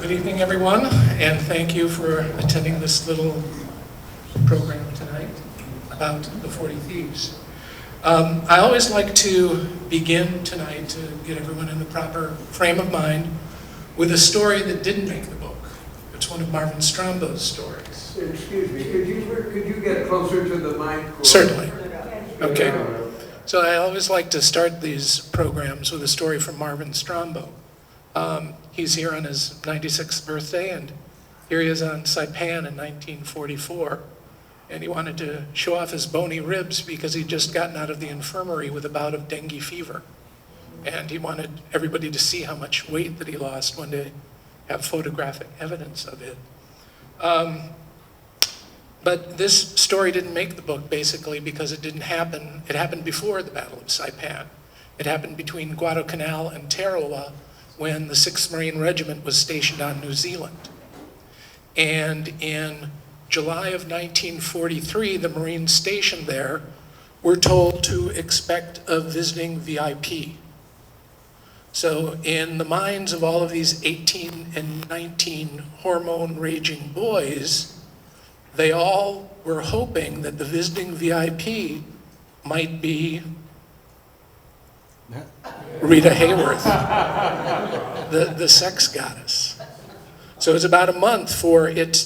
Good evening, everyone, and thank you for attending this little program tonight about the 40 Thieves. I always like to begin tonight to get everyone in the proper frame of mind with a story that didn't make the book. It's one of Marvin Strombo's stories. Excuse me, could you get closer to the mic? Certainly. Okay. So I always like to start these programs with a story from Marvin Strombo. He's here on his 96th birthday, and here he is on Saipan in 1944. And he wanted to show off his bony ribs because he'd just gotten out of the infirmary with a bout of dengue fever. And he wanted everybody to see how much weight that he lost, wanted to have photographic evidence of it. But this story didn't make the book, basically, because it didn't happen. It happened before the Battle of Saipan. It happened between Guadalcanal and Tarawa when the 6th Marine Regiment was stationed on New Zealand. And in July of 1943, the Marines stationed there were told to expect a visiting VIP. So in the minds of all of these 18 and 19 hormone-raging boys, they all were hoping that the visiting VIP might be Rita Hayworth, the sex goddess. So it was about a month for it,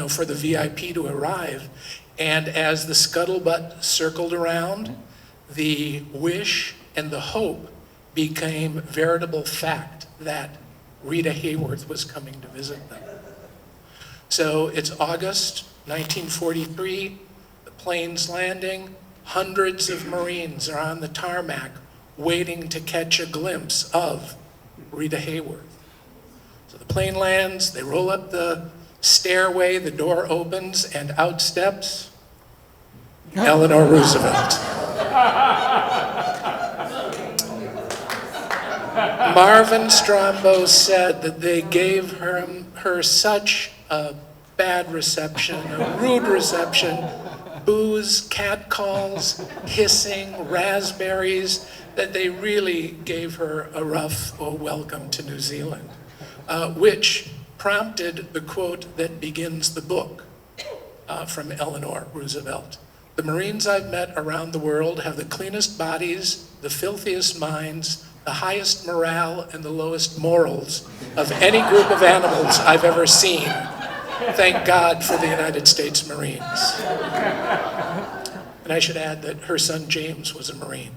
for the VIP to arrive. And as the scuttlebutt circled around, the wish and the hope became veritable fact that Rita Hayworth was coming to visit them. So it's August 1943, the plane's landing, hundreds of Marines are on the tarmac waiting to catch a glimpse of Rita Hayworth. So the plane lands, they roll up the stairway, the door opens, and out steps Eleanor Roosevelt. Marvin Strombo said that they gave her such a bad reception, a rude reception, booze, catcalls, hissing, raspberries, that they really gave her a rough welcome to New Zealand, which prompted the quote that begins the book from Eleanor Roosevelt. "The Marines I've met around the world have the cleanest bodies, the filthiest minds, the highest morale, and the lowest morals of any group of animals I've ever seen. Thank God for the United States Marines." And I should add that her son James was a Marine.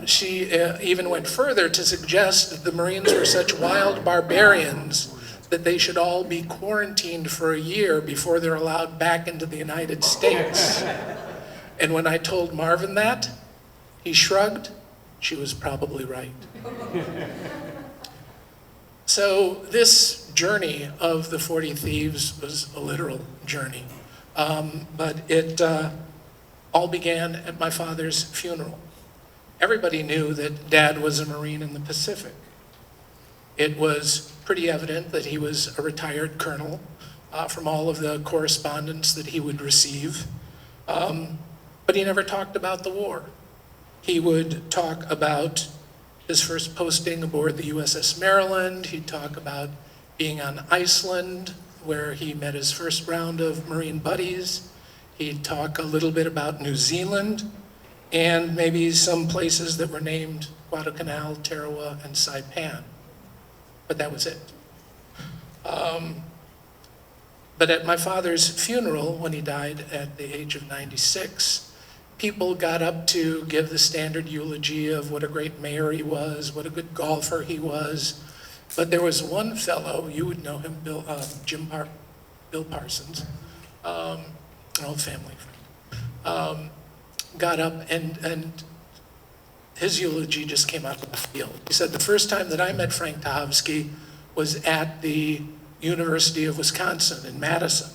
She even went further to suggest that the Marines were such wild barbarians that they should all be quarantined for a year before they're allowed back into the United States. And when I told Marvin that, he shrugged. She was probably right. So this journey of the 40 Thieves was a literal journey. But it all began at my father's funeral. Everybody knew that Dad was a Marine in the Pacific. It was pretty evident that he was a retired colonel from all of the correspondence that he would receive. But he never talked about the war. He would talk about his first posting aboard the USS Maryland. He'd talk about being on Iceland, where he met his first round of Marine buddies. He'd talk a little bit about New Zealand, and maybe some places that were named Guadalcanal, Tarawa, and Saipan. But that was it. But at my father's funeral, when he died at the age of 96, people got up to give the standard eulogy of what a great mayor he was, what a good golfer he was. But there was one fellow, you would know him, Bill Parsons, an old family friend, got up and his eulogy just came out of the field. He said, "The first time that I met Frank Tachovsky was at the University of Wisconsin in Madison.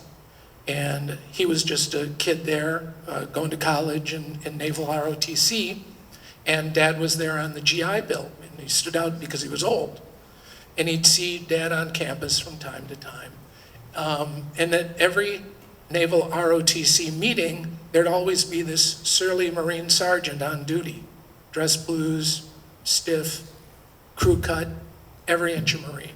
And he was just a kid there, going to college in Naval ROTC, and Dad was there on the GI Bill, and he stood out because he was old. And he'd see Dad on campus from time to time. And that every Naval ROTC meeting, there'd always be this surly Marine sergeant on duty. Dress blues, stiff, crew cut, every inch a Marine.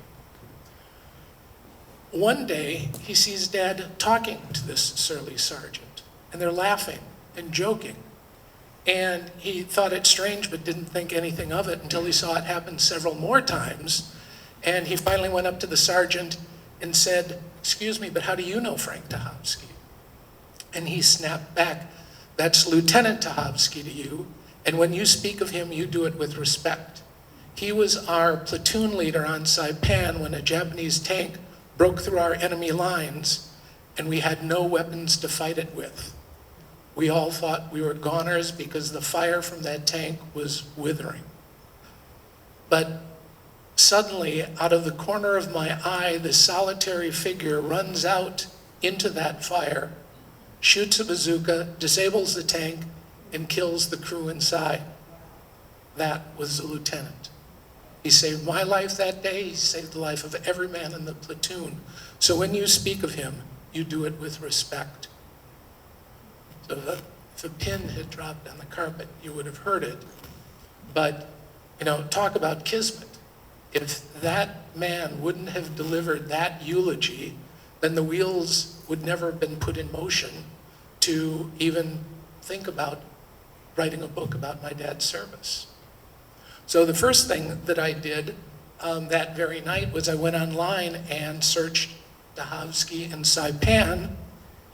One day, he sees Dad talking to this surly sergeant, and they're laughing and joking. And he thought it strange, but didn't think anything of it until he saw it happen several more times. And he finally went up to the sergeant and said, "Excuse me, but how do you know Frank Tachovsky?" And he snapped back, "That's Lieutenant Tachovsky to you, and when you speak of him, you do it with respect. He was our platoon leader on Saipan when a Japanese tank broke through our enemy lines, and we had no weapons to fight it with. We all thought we were goners because the fire from that tank was withering. But suddenly, out of the corner of my eye, this solitary figure runs out into that fire, shoots a bazooka, disables the tank, and kills the crew inside. That was the lieutenant. He saved my life that day. He saved the life of every man in the platoon. So when you speak of him, you do it with respect." So if a pin had dropped on the carpet, you would have heard it. But, talk about kismet. If that man wouldn't have delivered that eulogy, then the wheels would never have been put in motion to even think about writing a book about my dad's service. So the first thing that I did that very night was I went online and searched Tachovsky and Saipan,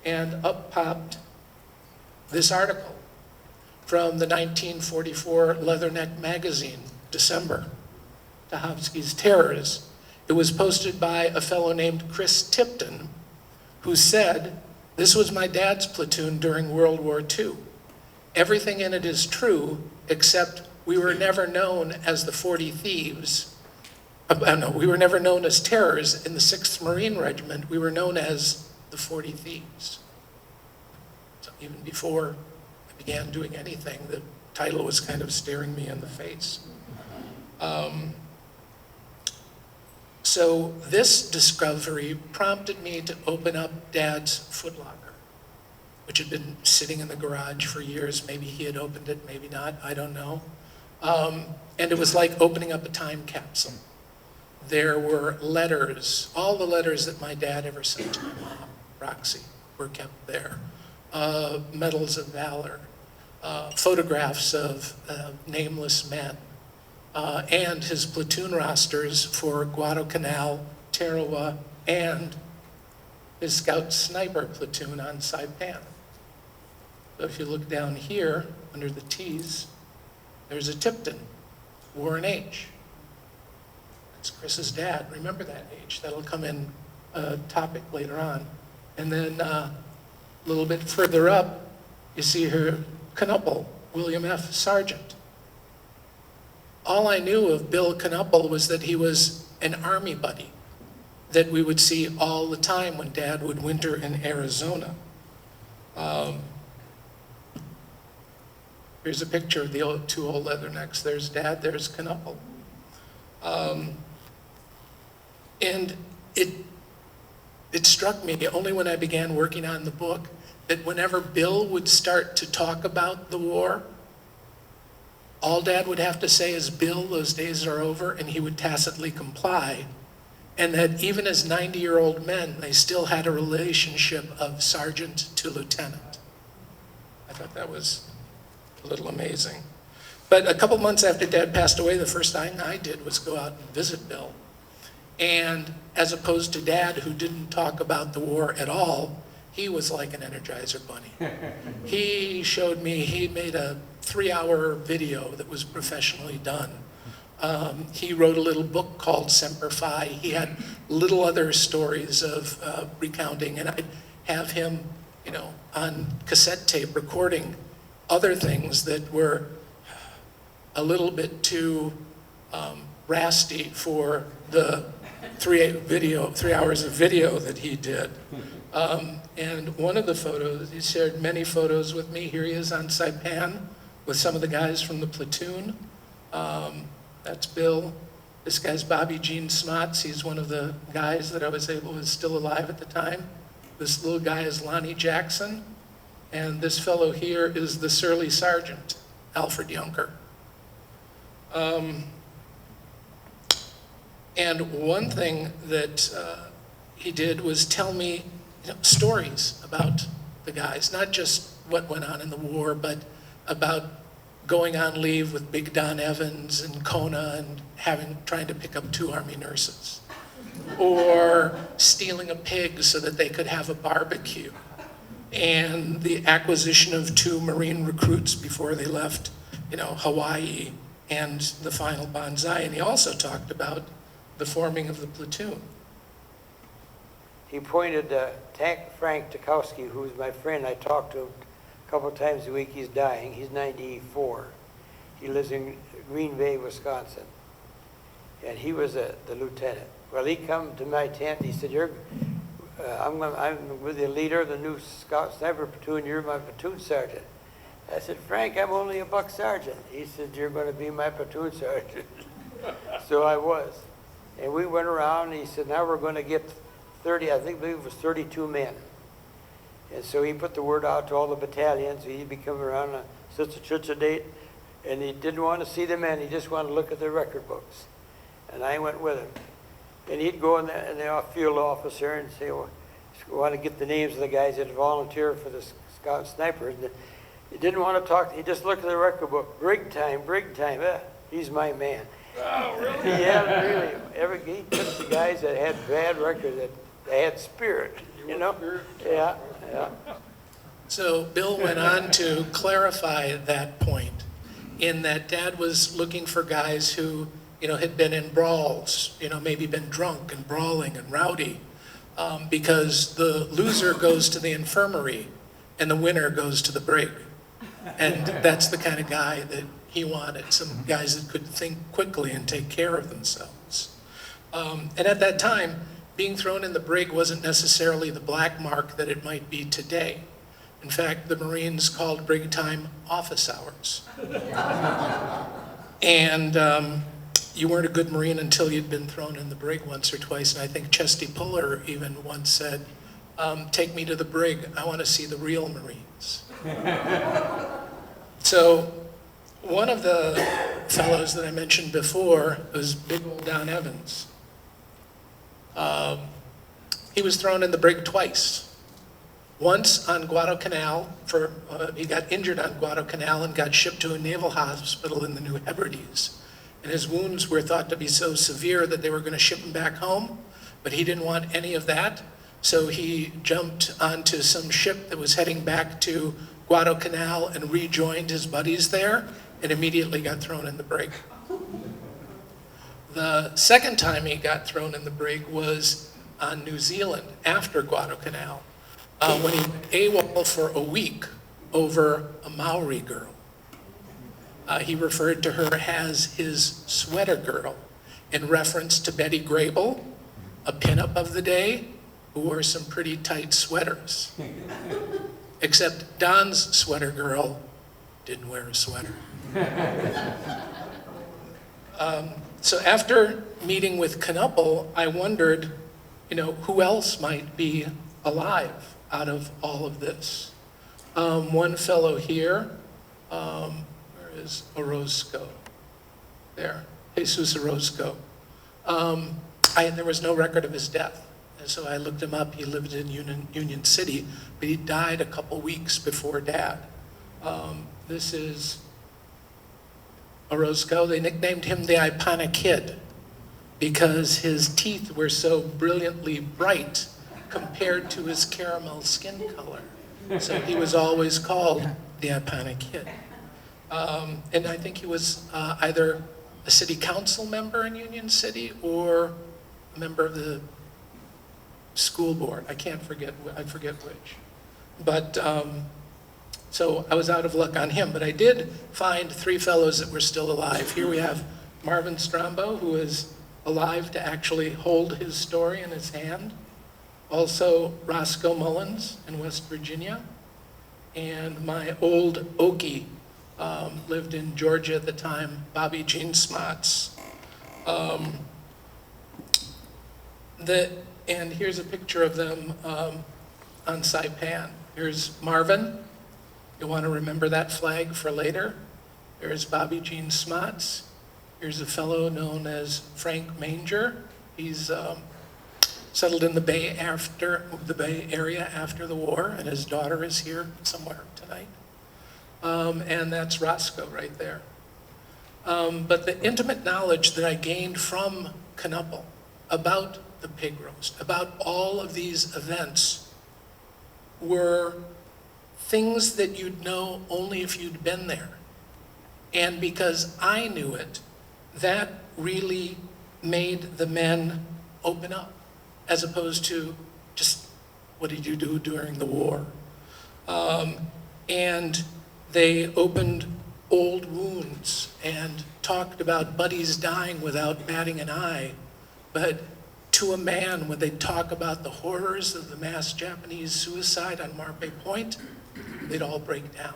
and up popped this article from the 1944 Leatherneck magazine, December, Tachovsky's Terrors. It was posted by a fellow named Chris Tipton, who said, "This was my dad's platoon during World War II. Everything in it is true, except we were never known as the 40 Thieves. We were never known as terrors in the 6th Marine Regiment. We were known as the 40 Thieves." So even before I began doing anything, the title was kind of staring me in the face. So this discovery prompted me to open up Dad's footlocker, which had been sitting in the garage for years. Maybe he had opened it, maybe not, I don't know. And it was like opening up a time capsule. There were letters, all the letters that my dad ever sent to my mom, Roxy, were kept there. Medals of valor, photographs of nameless men, and his platoon rosters for Guadalcanal, Tarawa, and his scout sniper platoon on Saipan. So if you look down here, under the T's, there's a Tipton, wore an H. That's Chris's dad. Remember that H. That'll come in a topic later on. And then a little bit further up, you see her Knuppel, William F. Sargent. All I knew of Bill Knuppel was that he was an Army buddy that we would see all the time when Dad would winter in Arizona. Here's a picture of the two old leathernecks. There's Dad, there's Knuppel. And it struck me only when I began working on the book that whenever Bill would start to talk about the war, all Dad would have to say is, "Bill, those days are over," and he would tacitly comply. And that even as 90-year-old men, they still had a relationship of sergeant to lieutenant. I thought that was a little amazing. But a couple months after Dad passed away, the first thing I did was go out and visit Bill. And as opposed to Dad, who didn't talk about the war at all, he was like an Energizer bunny. He showed me, he made a 3-hour video that was professionally done. He wrote a little book called Semper Fi. He had little other stories of recounting, and I'd have him, on cassette tape recording other things that were a little bit too rasty for the 3 hours of video that he did. And one of the photos, he shared many photos with me. Here he is on Saipan with some of the guys from the platoon. That's Bill. This guy's Bobby Gene Smots. He's one of the guys that I was still alive at the time. This little guy is Lonnie Jackson, and this fellow here is the surly sergeant, Alfred Junker. And one thing that he did was tell me stories about the guys, not just what went on in the war, but about going on leave with Big Don Evans and Kona and trying to pick up 2 Army nurses, or stealing a pig so that they could have a barbecue, and the acquisition of 2 Marine recruits before they left, Hawaii, and the final banzai. And he also talked about the forming of the platoon. He pointed Frank Tachovsky, who's my friend. I talk to him a couple times a week. He's dying. He's 94. He lives in Green Bay, Wisconsin. And he was the lieutenant. Well, he come to my tent. He said, I'm with the leader of the new Scout Sniper platoon. You're my platoon sergeant. I said, Frank, I'm only a buck sergeant. He said, you're going to be my platoon sergeant. So I was. And we went around, and he said, now we're going to get 30, I believe it was 32 men. And so he put the word out to all the battalions. He'd be coming around on such a date, and he didn't want to see the men. He just wanted to look at their record books. And I went with him. And he'd go in the field officer and say, well, I want to get the names of the guys that volunteer for the Scout Snipers. And he didn't want to talk. He just looked at the record book. Brig time. He's my man. Oh, really? Yeah, really. He took the guys that had bad records, that they had spirit, Yeah. So Bill went on to clarify that point, in that Dad was looking for guys who, had been in brawls, maybe been drunk and brawling and rowdy, because the loser goes to the infirmary and the winner goes to the brig. And that's the kind of guy that he wanted, some guys that could think quickly and take care of themselves. And at that time, being thrown in the brig wasn't necessarily the black mark that it might be today. In fact, the Marines called brig time office hours. And you weren't a good Marine until you'd been thrown in the brig once or twice. And I think Chesty Puller even once said, take me to the brig, I want to see the real Marines. So one of the fellows that I mentioned before was big old Don Evans. He was thrown in the brig twice. Once on Guadalcanal, he got injured on Guadalcanal and got shipped to a naval hospital in the New Hebrides. And his wounds were thought to be so severe that they were going to ship him back home, but he didn't want any of that. So he jumped onto some ship that was heading back to Guadalcanal and rejoined his buddies there, and immediately got thrown in the brig. The second time he got thrown in the brig was on New Zealand after Guadalcanal, when he went AWOL for a week over a Maori girl. He referred to her as his sweater girl in reference to Betty Grable, a pinup of the day, who wore some pretty tight sweaters. Except Don's sweater girl didn't wear a sweater. So after meeting with Knuppel, I wondered, who else might be alive out of all of this. One fellow here, where is Orozco? There, Jesus Orozco. There was no record of his death. And so I looked him up. He lived in Union City, but he died a couple weeks before Dad. This is Orozco. They nicknamed him the Ipana Kid because his teeth were so brilliantly bright compared to his caramel skin color. So he was always called the Ipana Kid. And I think he was either a city council member in Union City or a member of the school board. I forget which. But so I was out of luck on him, but I did find 3 fellows that were still alive. Here we have Marvin Strombo, who is alive to actually hold his story in his hand. Also Roscoe Mullins in West Virginia. And my old Okie lived in Georgia at the time, Bobby Jean Smots. And here's a picture of them on Saipan. Here's Marvin. You'll want to remember that flag for later. There's Bobby Jean Smots. Here's a fellow known as Frank Manger. He's settled in the Bay Area after the war, and his daughter is here somewhere tonight. And that's Roscoe right there. But the intimate knowledge that I gained from Knuppel about the pig roast, about all of these events, were things that you'd know only if you'd been there. And because I knew it, that really made the men open up, as opposed to just, what did you do during the war? And they opened old wounds and talked about buddies dying without batting an eye. But to a man, when they talk about the horrors of the mass Japanese suicide on Marpe Point, they'd all break down.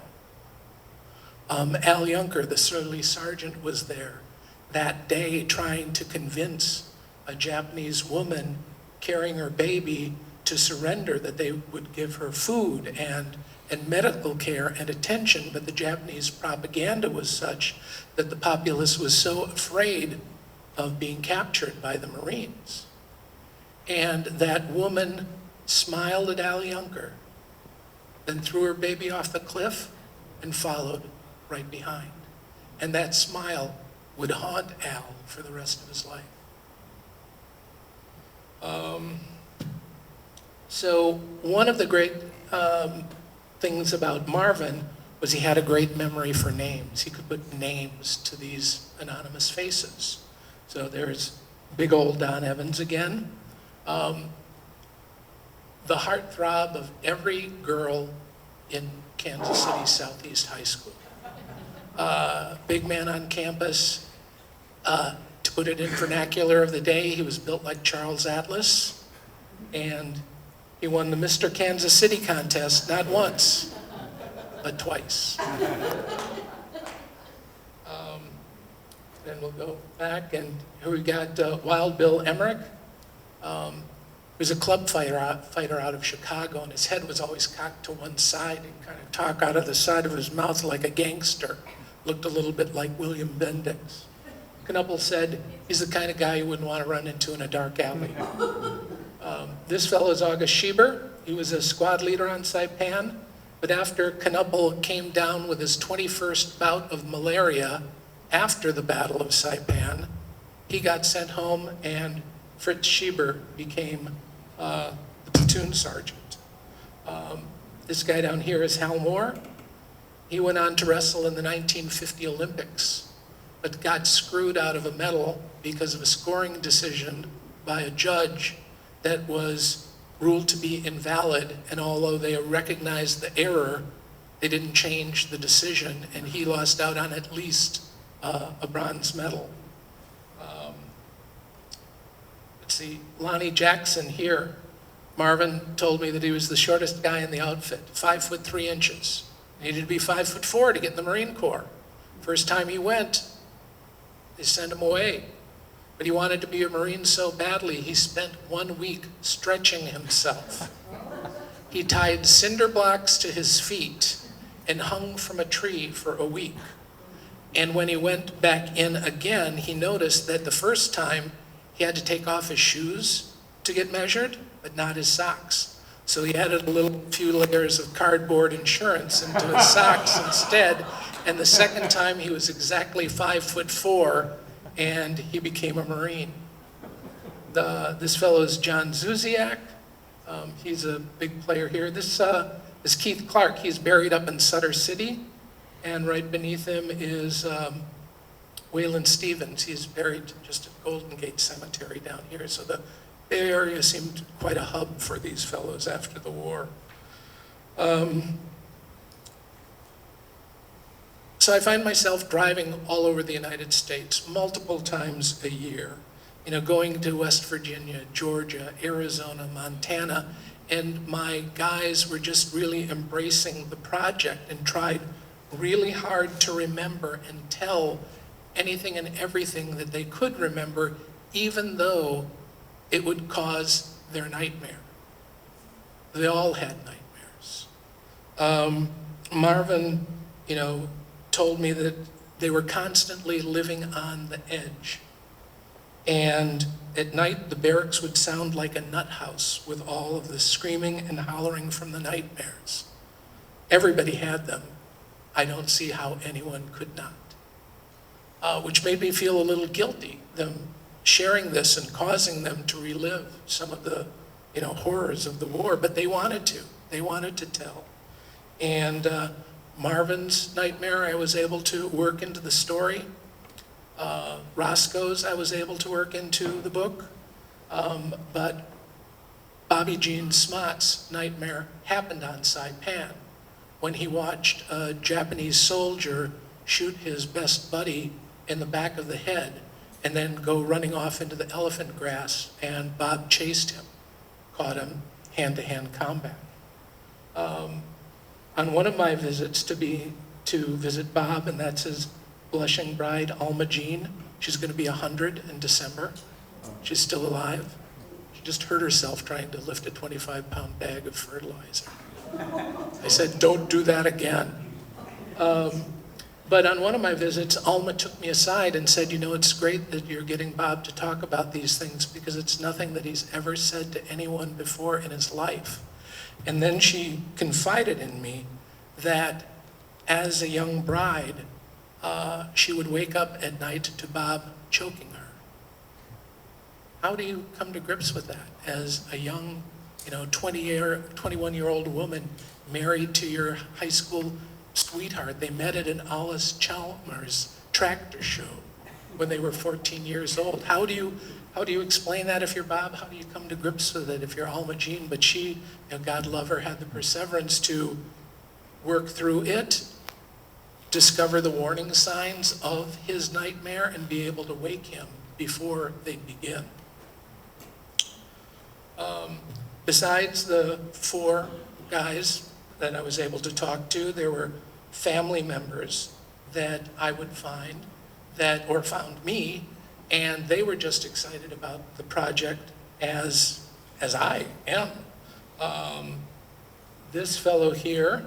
Al Junker, the surly sergeant, was there that day trying to convince a Japanese woman carrying her baby to surrender, that they would give her food and medical care and attention, but the Japanese propaganda was such that the populace was so afraid of being captured by the Marines. And that woman smiled at Al Junker, then threw her baby off the cliff and followed right behind. And that smile would haunt Al for the rest of his life. So one of the great things about Marvin was he had a great memory for names. He could put names to these anonymous faces. So there's big old Don Evans again. The heartthrob of every girl in Kansas City Southeast High School. Big man on campus. To put it in vernacular of the day, he was built like Charles Atlas. And he won the Mr. Kansas City contest, not once, but twice. Then we'll go back, and here we got Wild Bill Emmerich. He was a club fighter out of Chicago, and his head was always cocked to one side and kind of talk out of the side of his mouth like a gangster. Looked a little bit like William Bendix. Knuppel said he's the kind of guy you wouldn't want to run into in a dark alley. This fellow is August Schieber. He was a squad leader on Saipan, but after Knuppel came down with his 21st bout of malaria after the Battle of Saipan, he got sent home, and Fritz Schieber became the platoon sergeant. This guy down here is Hal Moore. He went on to wrestle in the 1950 Olympics, but got screwed out of a medal because of a scoring decision by a judge that was ruled to be invalid, and although they recognized the error, they didn't change the decision, and he lost out on at least a bronze medal. Let's see, Lonnie Jackson here. Marvin told me that he was the shortest guy in the outfit, 5'3". Needed to be 5'4" to get in the Marine Corps. First time he went, they sent him away. But he wanted to be a Marine so badly, he spent 1 week stretching himself. He tied cinder blocks to his feet and hung from a tree for a week. And when he went back in again, he noticed that the first time he had to take off his shoes to get measured, but not his socks. So he added a few layers of cardboard insurance into his socks instead. And the second time he was exactly 5'4", and he became a Marine. This fellow is John Zuziak. He's a big player here. This is Keith Clark. He's buried up in Sutter City. And right beneath him is Waylon Stevens. He's buried just at Golden Gate Cemetery down here. So the Bay Area seemed quite a hub for these fellows after the war. So I find myself driving all over the United States multiple times a year, going to West Virginia, Georgia, Arizona, Montana, and my guys were just really embracing the project and tried really hard to remember and tell anything and everything that they could remember, even though it would cause their nightmare. They all had nightmares. Marvin, told me that they were constantly living on the edge. And at night, the barracks would sound like a nut house with all of the screaming and hollering from the nightmares. Everybody had them. I don't see how anyone could not. Which made me feel a little guilty, them sharing this and causing them to relive some of the, horrors of the war, but they wanted to. They wanted to tell. And Marvin's nightmare, I was able to work into the story. Roscoe's, I was able to work into the book. But Bobby Jean Smott's nightmare happened on Saipan when he watched a Japanese soldier shoot his best buddy in the back of the head and then go running off into the elephant grass, and Bob chased him, caught him, hand-to-hand combat. On one of my visits to visit Bob, and that's his blushing bride, Alma Jean. She's going to be 100 in December. She's still alive. She just hurt herself trying to lift a 25-pound bag of fertilizer. I said, don't do that again. But on one of my visits, Alma took me aside and said, it's great that you're getting Bob to talk about these things because it's nothing that he's ever said to anyone before in his life. And then she confided in me that as a young bride, she would wake up at night to Bob choking her. How do you come to grips with that as a young, 21-year-old woman married to your high school sweetheart? They met at an Alice Chalmers tractor show when they were 14 years old. How do you explain that if you're Bob? How do you come to grips with it if you're Alma Jean? But she, God love her, had the perseverance to work through it, discover the warning signs of his nightmare, and be able to wake him before they begin. Besides the 4 guys that I was able to talk to, there were family members that I would find or found me, and they were just excited about the project as I am. This fellow here,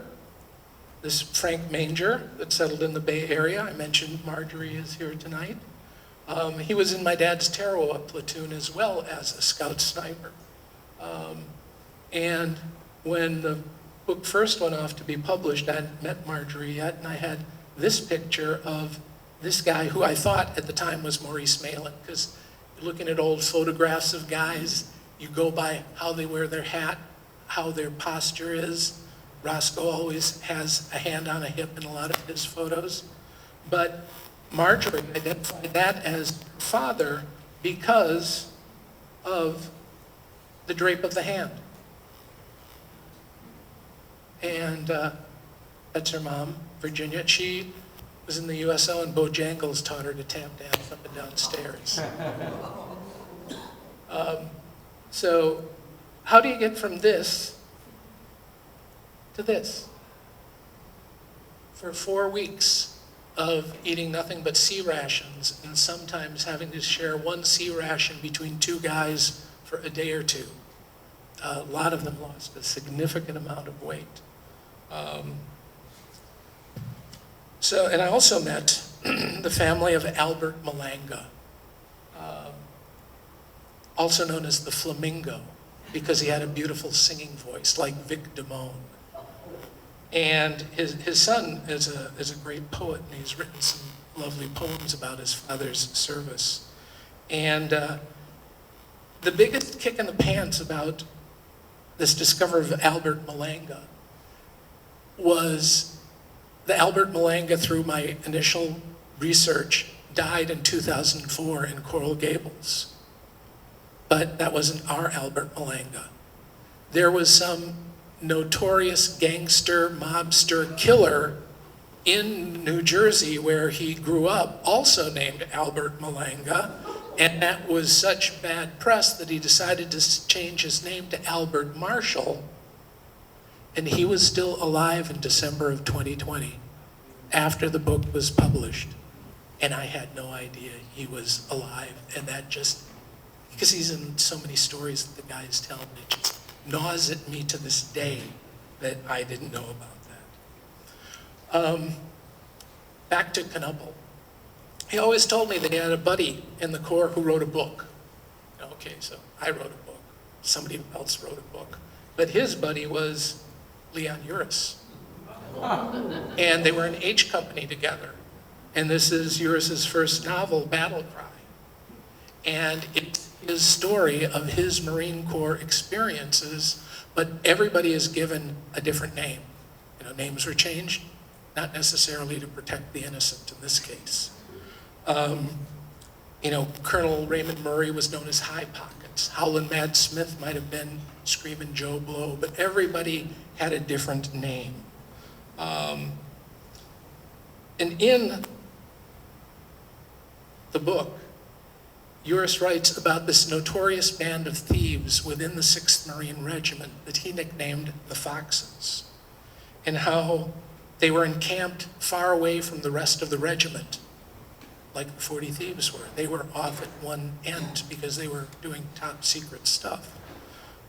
this Frank Manger that settled in the Bay Area, I mentioned Marjorie is here tonight. He was in my dad's Tarawa platoon as well as a scout sniper. And when the book first went off to be published, I hadn't met Marjorie yet, and I had this picture of this guy who I thought at the time was Maurice Malin, because looking at old photographs of guys, you go by how they wear their hat, how their posture is. Roscoe always has a hand on a hip in a lot of his photos. But Marjorie identified that as father because of the drape of the hand. And that's her mom, Virginia. She was in the USO, and Bojangles taught her to tap dance up and down stairs. So how do you get from this to this? For 4 weeks of eating nothing but sea rations, and sometimes having to share one sea ration between 2 guys for a day or 2. A lot of them lost a significant amount of weight. And I also met the family of Albert Malanga, also known as the Flamingo, because he had a beautiful singing voice like Vic Damone. And his son is a great poet, and he's written some lovely poems about his father's service. And the biggest kick in the pants about this discovery of Albert Malanga was the Albert Malanga, through my initial research, died in 2004 in Coral Gables. But that wasn't our Albert Malanga. There was some notorious gangster, mobster killer in New Jersey where he grew up, also named Albert Malanga, and that was such bad press that he decided to change his name to Albert Marshall, and he was still alive in December of 2020 after the book was published, and I had no idea he was alive. And that just, because he's in so many stories that the guys tell me, gnaws at me to this day that I didn't know about that. Back to Knuppel. He always told me that he had a buddy in the Corps who wrote a book. Okay, so I wrote a book. Somebody else wrote a book. But his buddy was Leon Uris. And they were in H Company together. And this is Uris's first novel, Battle Cry. And it's his story of his Marine Corps experiences, but everybody is given a different name. You know, names were changed, not necessarily to protect the innocent in this case. You know, Colonel Raymond Murray was known as High Pockets. Howlin' Mad Smith might have been Screamin' Joe Blow, but everybody had a different name. And in the book, Uris writes about this notorious band of thieves within the 6th Marine Regiment that he nicknamed the Foxes, and how they were encamped far away from the rest of the regiment, like the 40 Thieves were. They were off at one end because they were doing top secret stuff.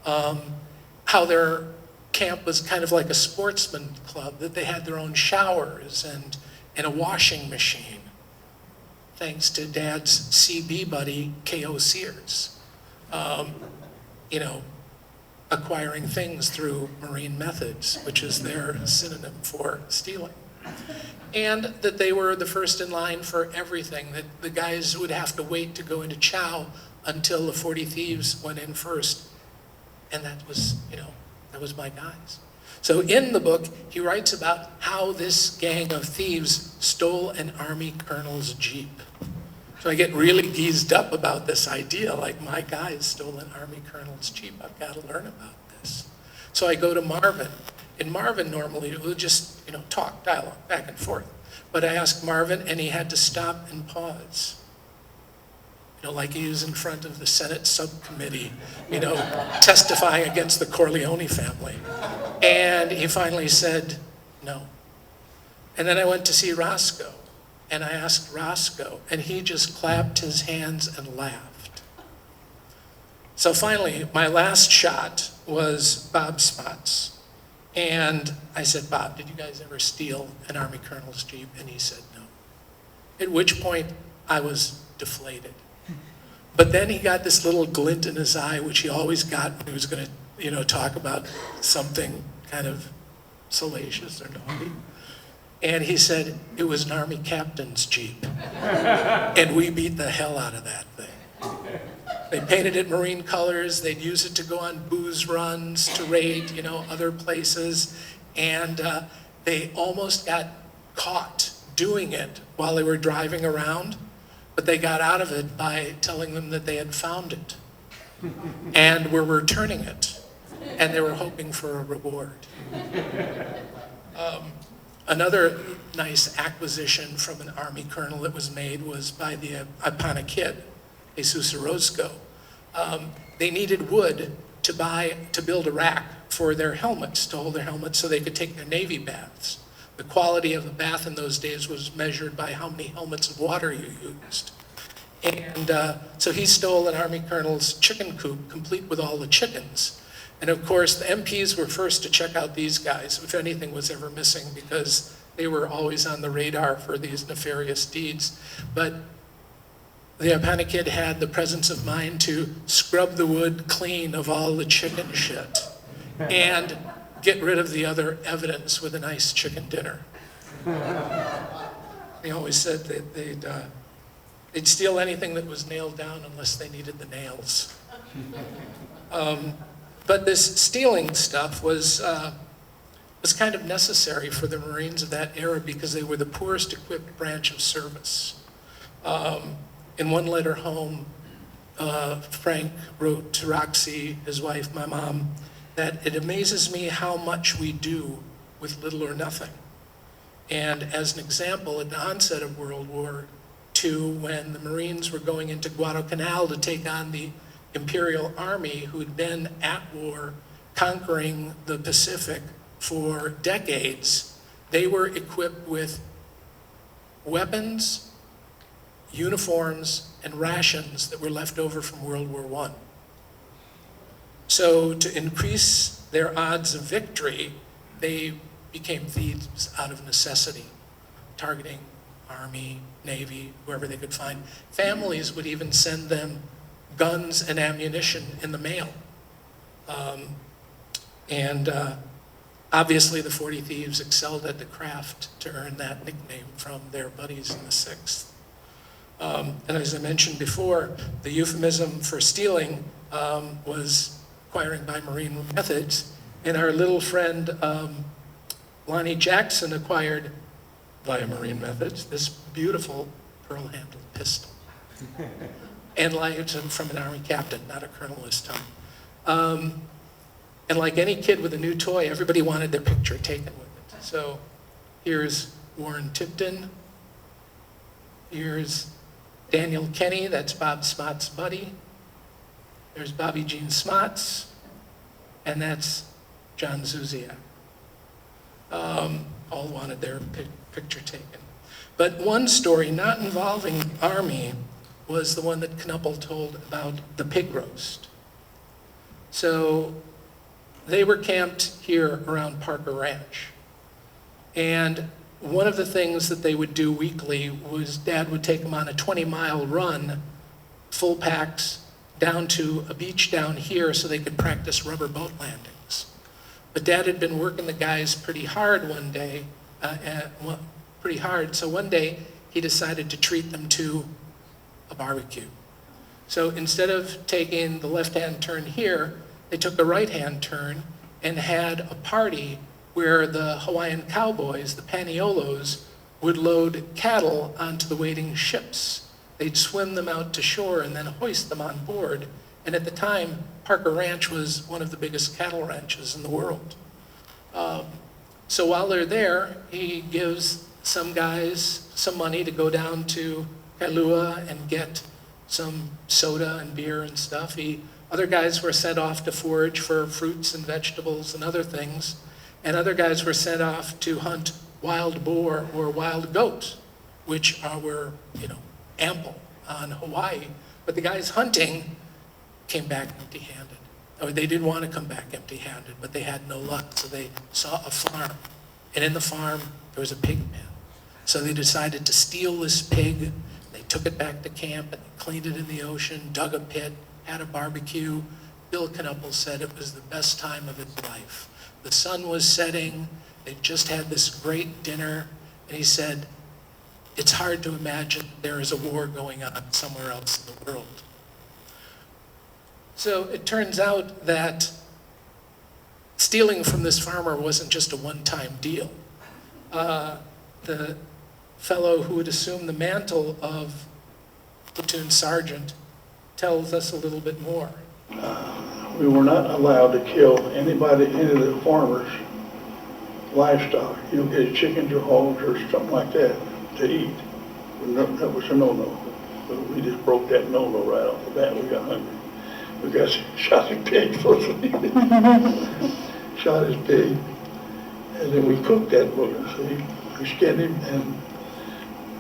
How their camp was kind of like a sportsman club, that they had their own showers and a washing machine, thanks to Dad's CB buddy, K.O. Sears. You know, acquiring things through Marine methods, which is their synonym for stealing. And that they were the first in line for everything, that the guys would have to wait to go into chow until the 40 Thieves went in first. And that was, you know, that was my guys. So in the book, he writes about how this gang of thieves stole an Army colonel's Jeep. So I get really geezed up about this idea, like my guys stole an Army colonel's Jeep. I've got to learn about this. So I go to Marvin. And Marvin normally would just, you know, talk, dialogue, back and forth. But I asked Marvin, and he had to stop and pause. You know, like he was in front of the Senate subcommittee, you know, testifying against the Corleone family. And he finally said, no. And then I went to see Roscoe, and I asked Roscoe, and he just clapped his hands and laughed. So finally, my last shot was Bob Smots. And I said, Bob, did you guys ever steal an Army colonel's Jeep? And he said no. At which point, I was deflated. But then he got this little glint in his eye, which he always got when he was going to, you know, talk about something kind of salacious or naughty. And he said, it was an Army captain's Jeep. And we beat the hell out of that thing. They painted it Marine colors. They'd use it to go on booze runs, to raid, you know, other places. And they almost got caught doing it while they were driving around. But they got out of it by telling them that they had found it and were returning it. And they were hoping for a reward. Another nice acquisition from an Army colonel that was made was by the Ipana kid, Jesus Orozco. They needed wood to build a rack for their helmets, to hold their helmets so they could take their Navy baths. The quality of a bath in those days was measured by how many helmets of water you used. And so he stole an Army colonel's chicken coop, complete with all the chickens. And of course, the MPs were first to check out these guys if anything was ever missing, because they were always on the radar for these nefarious deeds. But the Ipana kid had the presence of mind to scrub the wood clean of all the chicken shit and get rid of the other evidence with a nice chicken dinner. They always said that they'd steal anything that was nailed down unless they needed the nails. But this stealing stuff was kind of necessary for the Marines of that era because they were the poorest equipped branch of service. In one letter home, Frank wrote to Roxy, his wife, my mom, that it amazes me how much we do with little or nothing. And as an example, at the onset of World War II, when the Marines were going into Guadalcanal to take on the Imperial Army, who had been at war conquering the Pacific for decades, they were equipped with weapons, uniforms, and rations that were left over from World War I. So to increase their odds of victory, they became thieves out of necessity, targeting Army, Navy, whoever they could find. Families would even send them guns and ammunition in the mail. Obviously the 40 Thieves excelled at the craft to earn that nickname from their buddies in the 6th. And as I mentioned before, the euphemism for stealing was acquiring by marine methods. And our little friend Lonnie Jackson acquired via marine methods this beautiful pearl-handled pistol. And it's from an Army captain, not a colonel this time. And like any kid with a new toy, everybody wanted their picture taken with it. So here's Warren Tipton. Here's Daniel Kenny, that's Bob Smott's buddy. There's Bobby Jean Smots, and that's John Zuziak. All wanted their picture taken. But one story not involving Army was the one that Knuppel told about the pig roast. So they were camped here around Parker Ranch. And one of the things that they would do weekly was Dad would take them on a 20-mile run, full packs, down to a beach down here so they could practice rubber boat landings. But Dad had been working the guys pretty hard one day, so one day he decided to treat them to a barbecue. So instead of taking the left-hand turn here, they took a right-hand turn and had a party where the Hawaiian cowboys, the Paniolos, would load cattle onto the waiting ships. They'd swim them out to shore and then hoist them on board. And at the time, Parker Ranch was one of the biggest cattle ranches in the world. So while they're there, he gives some guys some money to go down to Kailua and get some soda and beer and stuff. Other guys were sent off to forage for fruits and vegetables and other things. And other guys were sent off to hunt wild boar or wild goat, which were, ample on Hawaii. But the guys hunting came back empty-handed. Or they didn't want to come back empty-handed, but they had no luck. So they saw a farm. And in the farm, there was a pig pen. So they decided to steal this pig. They took it back to camp and cleaned it in the ocean, dug a pit, had a barbecue. Bill Knuppel said it was the best time of his life. The sun was setting. They just had this great dinner. And he said, it's hard to imagine there is a war going on somewhere else in the world. So it turns out that stealing from this farmer wasn't just a one-time deal. The fellow who would assume the mantle of platoon sergeant tells us a little bit more. We were not allowed to kill any of the farmers' livestock. You know, get chickens or hogs or something like that to eat. That was a no-no. So we just broke that no-no right off the bat. We got hungry. We got shot his pig first. Shot his pig, and then we cooked that booger. See, we skinned him and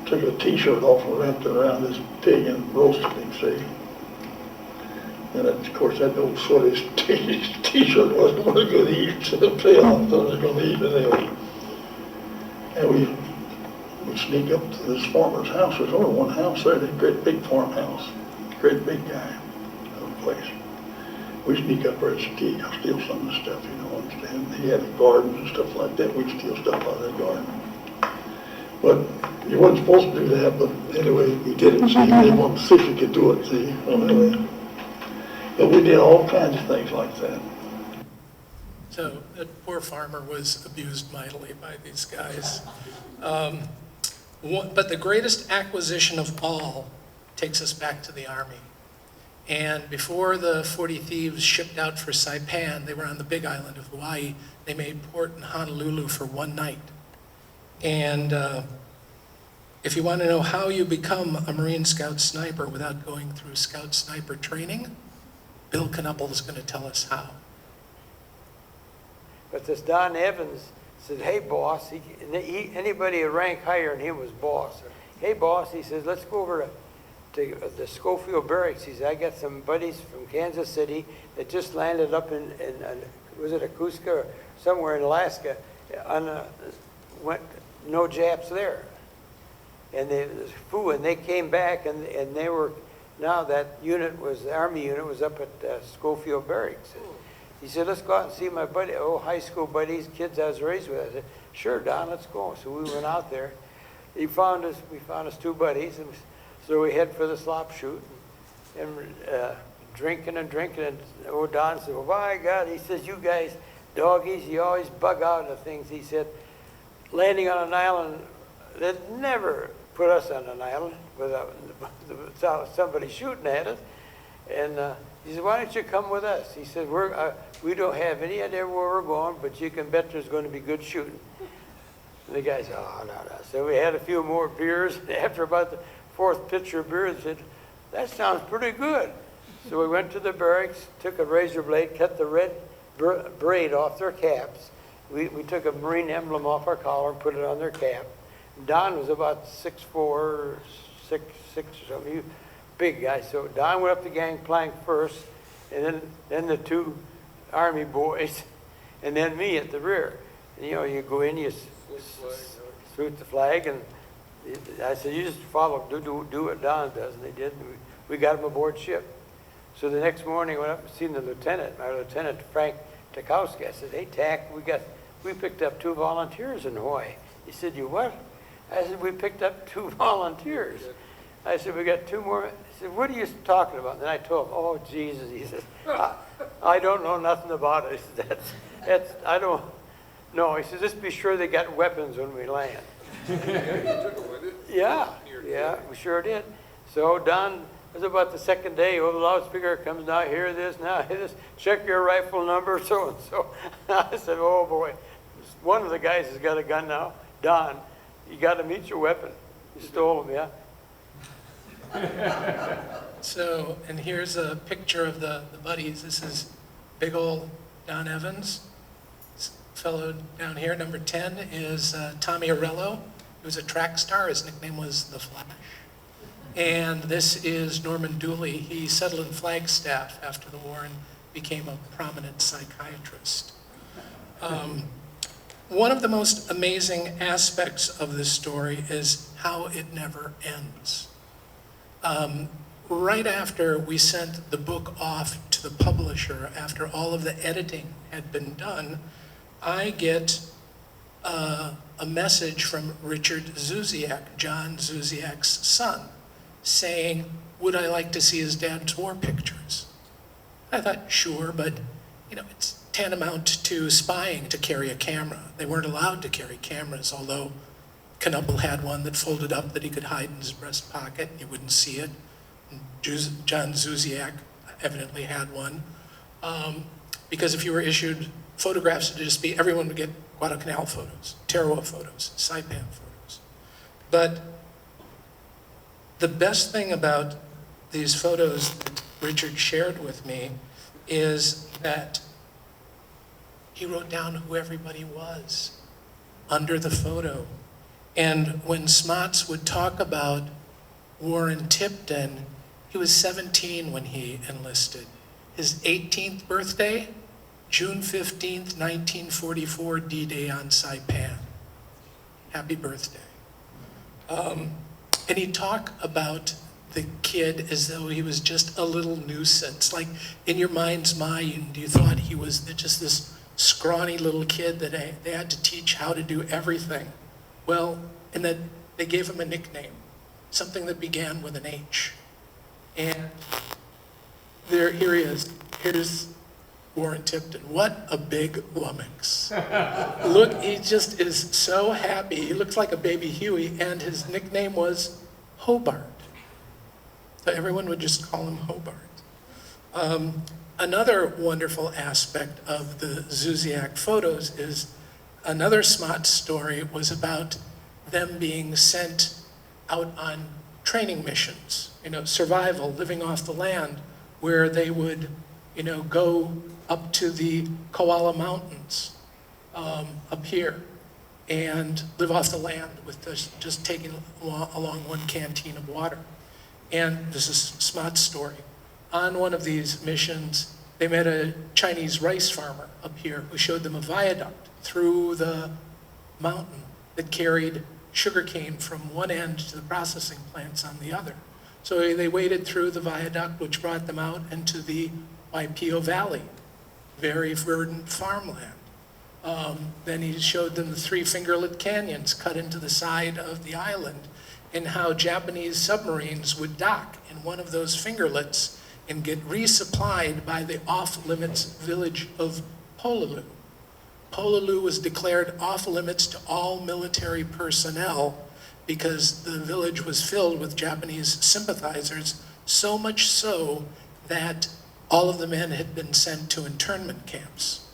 took a T-shirt off and wrapped it around this pig and roasted him. See. And of course, that old sweaty T-shirt wasn't going to eat, so the playoff thought it was going to eat it anyway. And we sneak up to this farmer's house. There's only one house there, this great big farmhouse, great big guy, place. We sneak up there and steal some of the stuff, understand? He had a garden and stuff like that. We'd steal stuff out of that garden. But you wasn't supposed to do that, but anyway, we did it. See, they wanted to see if we could do it, see? Anyway. But we did all kinds of things like that. So that poor farmer was abused mightily by these guys. But the greatest acquisition of all takes us back to the Army. And before the 40 Thieves shipped out for Saipan, they were on the big island of Hawaii. They made port in Honolulu for one night. And if you want to know how you become a Marine Scout sniper without going through Scout sniper training, Bill Knuppel is going to tell us how. But this Don Evans said, hey, boss, anybody a rank higher than him was boss. Hey, boss, he says, let's go over to to the Schofield Barracks. He said, I got some buddies from Kansas City that just landed up in was it Akuska or somewhere in Alaska, no Japs there. And they came back, and they were, now that unit was, the Army unit was up at Schofield Barracks. He said, let's go out and see my buddy, high school buddies, kids I was raised with. I said, sure, Don, let's go. So we went out there. We found us 2 buddies, and so we head for the slop shoot, and drinking, and Don said, well, my God, he says, you guys, doggies, you always bug out of things. He said, landing on an island, they'd never put us on an island without somebody shooting at us. And he said, why don't you come with us? He said, we don't have any idea where we're going, but you can bet there's going to be good shooting. And the guy said, oh, no. So we had a few more beers. After about the 4th pitcher of beer, they said, that sounds pretty good. So we went to the barracks, took a razor blade, cut the red braid off their caps. We took a Marine emblem off our collar and put it on their cap. Don was about 6'4", 6'6" or something, big guy. So Don went up the gangplank first, and then the 2 Army boys, and then me at the rear. And, you go in, you salute the flag, and I said, you just follow, do what Don does, and they did. And we got him aboard ship. So the next morning, I went up and seen the lieutenant, my lieutenant, Frank Tachovsky. I said, hey, Tac, we picked up 2 volunteers in Hawaii. He said, you what? I said, we picked up 2 volunteers. I said, we got 2 more. He said, what are you talking about? And then I told him, oh, Jesus. He said, I don't know nothing about it. He said, I don't know. He said, just be sure they got weapons when we land. Yeah, we sure did. So Don, it was about the 2nd day, the loudspeaker comes, now hear this, check your rifle number, so-and-so. I said, oh boy, one of the guys has got a gun now. Don, you got to meet your weapon. You stole them, yeah? So, and here's a picture of the buddies. This is big old Don Evans. This fellow down here, number 10, is Tommy Arello. He was a track star. His nickname was The Flash. And this is Norman Dooley. He settled in Flagstaff after the war and became a prominent psychiatrist. One of the most amazing aspects of this story is how it never ends. Right after we sent the book off to the publisher, after all of the editing had been done, I get a message from Richard Zuziak, John Zuziak's son, saying, would I like to see his dad's war pictures? I thought, sure, but it's tantamount to spying to carry a camera. They weren't allowed to carry cameras, although Knuppel had one that folded up that he could hide in his breast pocket. You wouldn't see it. And John Zuziak evidently had one. Because if you were issued photographs, it'd just be, everyone would get Guadalcanal photos, Tarawa photos, Saipan photos. But the best thing about these photos that Richard shared with me is that he wrote down who everybody was under the photo. And when Smots would talk about Warren Tipton, he was 17 when he enlisted. His 18th birthday, June 15th, 1944, D-Day on Saipan. Happy birthday. And he'd talk about the kid as though he was just a little nuisance. Like in your mind's mind, you thought he was just this scrawny little kid that they had to teach how to do everything. Well, and that they gave him a nickname, something that began with an H. And here he is. Here's Warren Tipton. What a big lummox. Look, he just is so happy. He looks like a baby Huey, and his nickname was Hobart. So everyone would just call him Hobart. Another wonderful aspect of the Zuziak photos is another Smot story was about them being sent out on training missions, survival, living off the land, where they would, go up to the Koala Mountains up here and live off the land with just taking along one canteen of water. And this is Smott's story. On one of these missions, they met a Chinese rice farmer up here who showed them a viaduct through the mountain that carried sugarcane from one end to the processing plants on the other. So they waded through the viaduct, which brought them out into the Waipio Valley, very verdant farmland. Then he showed them the three fingerlet canyons cut into the side of the island, and how Japanese submarines would dock in one of those fingerlets and get resupplied by the off-limits village of Pololu. Pololu was declared off-limits to all military personnel because the village was filled with Japanese sympathizers, so much so that all of the men had been sent to internment camps.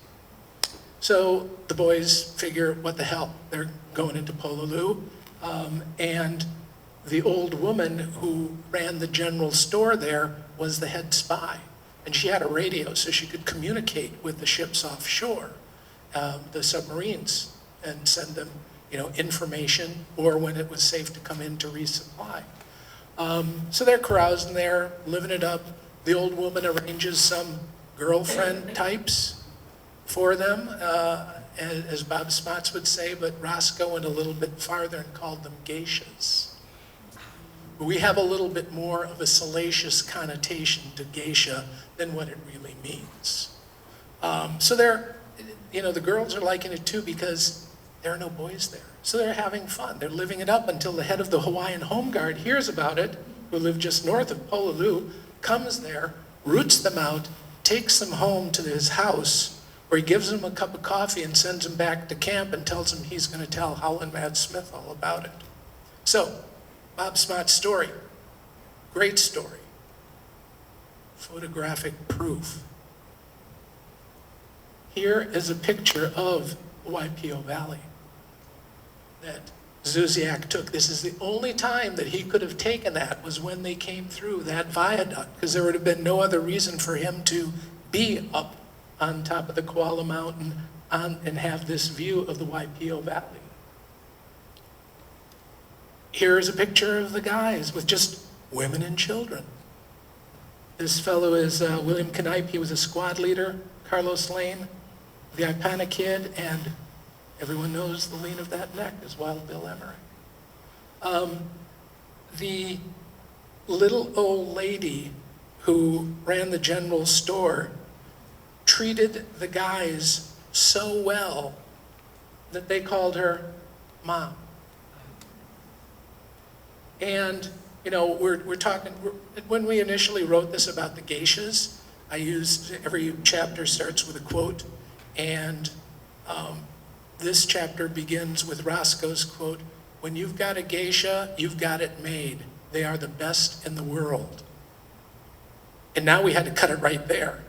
So the boys figure, what the hell, they're going into Pololu, and the old woman who ran the general store there was the head spy. And she had a radio so she could communicate with the ships offshore, the submarines, and send them, information, or when it was safe to come in to resupply. So they're carousing there, living it up. The old woman arranges some girlfriend types for them, as Bob Smots would say, but Roscoe went a little bit farther and called them geishas. We have a little bit more of a salacious connotation to geisha than what it really means. So they're, the girls are liking it too because there are no boys there. So they're having fun. They're living it up until the head of the Hawaiian Home Guard hears about it, who lived just north of Pololu, comes there, roots them out, takes them home to his house, where he gives them a cup of coffee and sends them back to camp and tells them he's going to tell Howlin' Mad Smith all about it. So, Bob Smott's story, great story. Photographic proof. Here is a picture of Waipio Valley that Zuziak took. This is the only time that he could have taken that, was when they came through that viaduct, because there would have been no other reason for him to be up on top of the Koala Mountain and have this view of the Waipio Valley. Here is a picture of the guys with just women and children. This fellow is William Knipe. He was a squad leader. Carlos Lane, the Ipana kid, and everyone knows the lean of that neck is Wild Bill Emery. The little old lady who ran the general store treated the guys so well that they called her Mom. And, we're talking, when we initially wrote this about the geishas, I used, every chapter starts with a quote, and this chapter begins with Roscoe's quote, "When you've got a geisha, you've got it made. They are the best in the world." And now we had to cut it right there,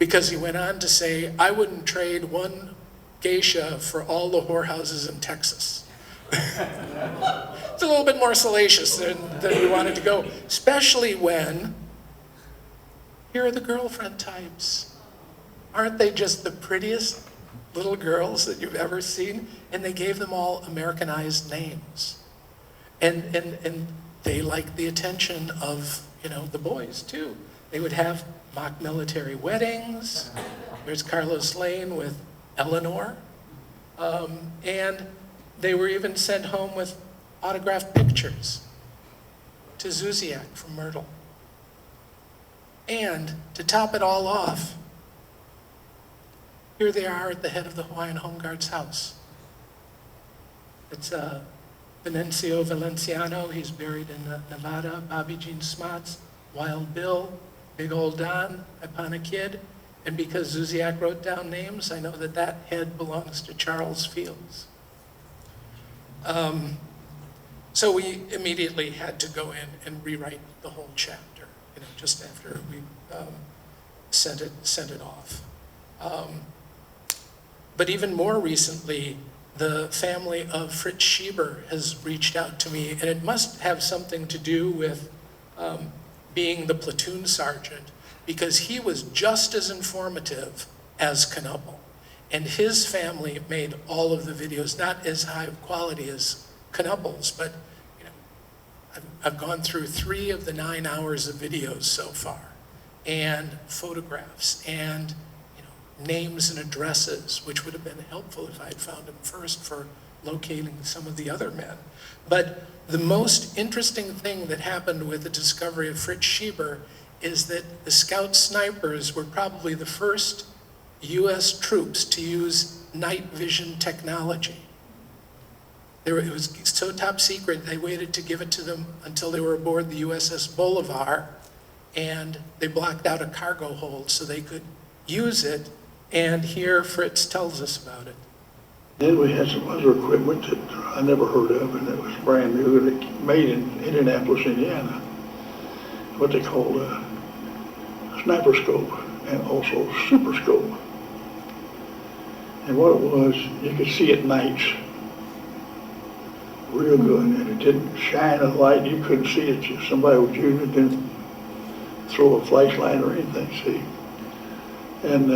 because he went on to say, "I wouldn't trade one geisha for all the whorehouses in Texas." It's a little bit more salacious than we wanted to go, especially when, here are the girlfriend types. Aren't they just the prettiest little girls that you've ever seen? And they gave them all Americanized names. And they liked the attention of, the boys too. They would have mock military weddings. There's Carlos Lane with Eleanor. And they were even sent home with autographed pictures to Zuziak from Myrtle. And to top it all off, here they are at the head of the Hawaiian Home Guard's house. It's Venancio Valenciano. He's buried in Nevada. Bobby Jean Smots, Wild Bill, Big Old Don, Ipana Kid. And because Zuziak wrote down names, I know that head belongs to Charles Fields. So we immediately had to go in and rewrite the whole chapter, just after we sent it off. But even more recently, the family of Fritz Schieber has reached out to me, and it must have something to do with being the platoon sergeant, because he was just as informative as Knuppel. And his family made all of the videos, not as high of quality as Knuppel's, but I've gone through 3 of the 9 hours of videos so far, and photographs, and names and addresses, which would have been helpful if I had found them first for locating some of the other men. But the most interesting thing that happened with the discovery of Fritz Schieber is that the Scout snipers were probably the first US troops to use night vision technology. It was so top secret, they waited to give it to them until they were aboard the USS Bolivar, and they blocked out a cargo hold so they could use it, and here Fritz tells us about it. Then we had some other equipment that I never heard of, and it was brand new, and it made in Indianapolis, Indiana. What they called a sniper scope and also super scope. And what it was, you could see at nights real good, and it didn't shine a light. You couldn't see it. If somebody was using it, didn't throw a flashlight or anything, see. And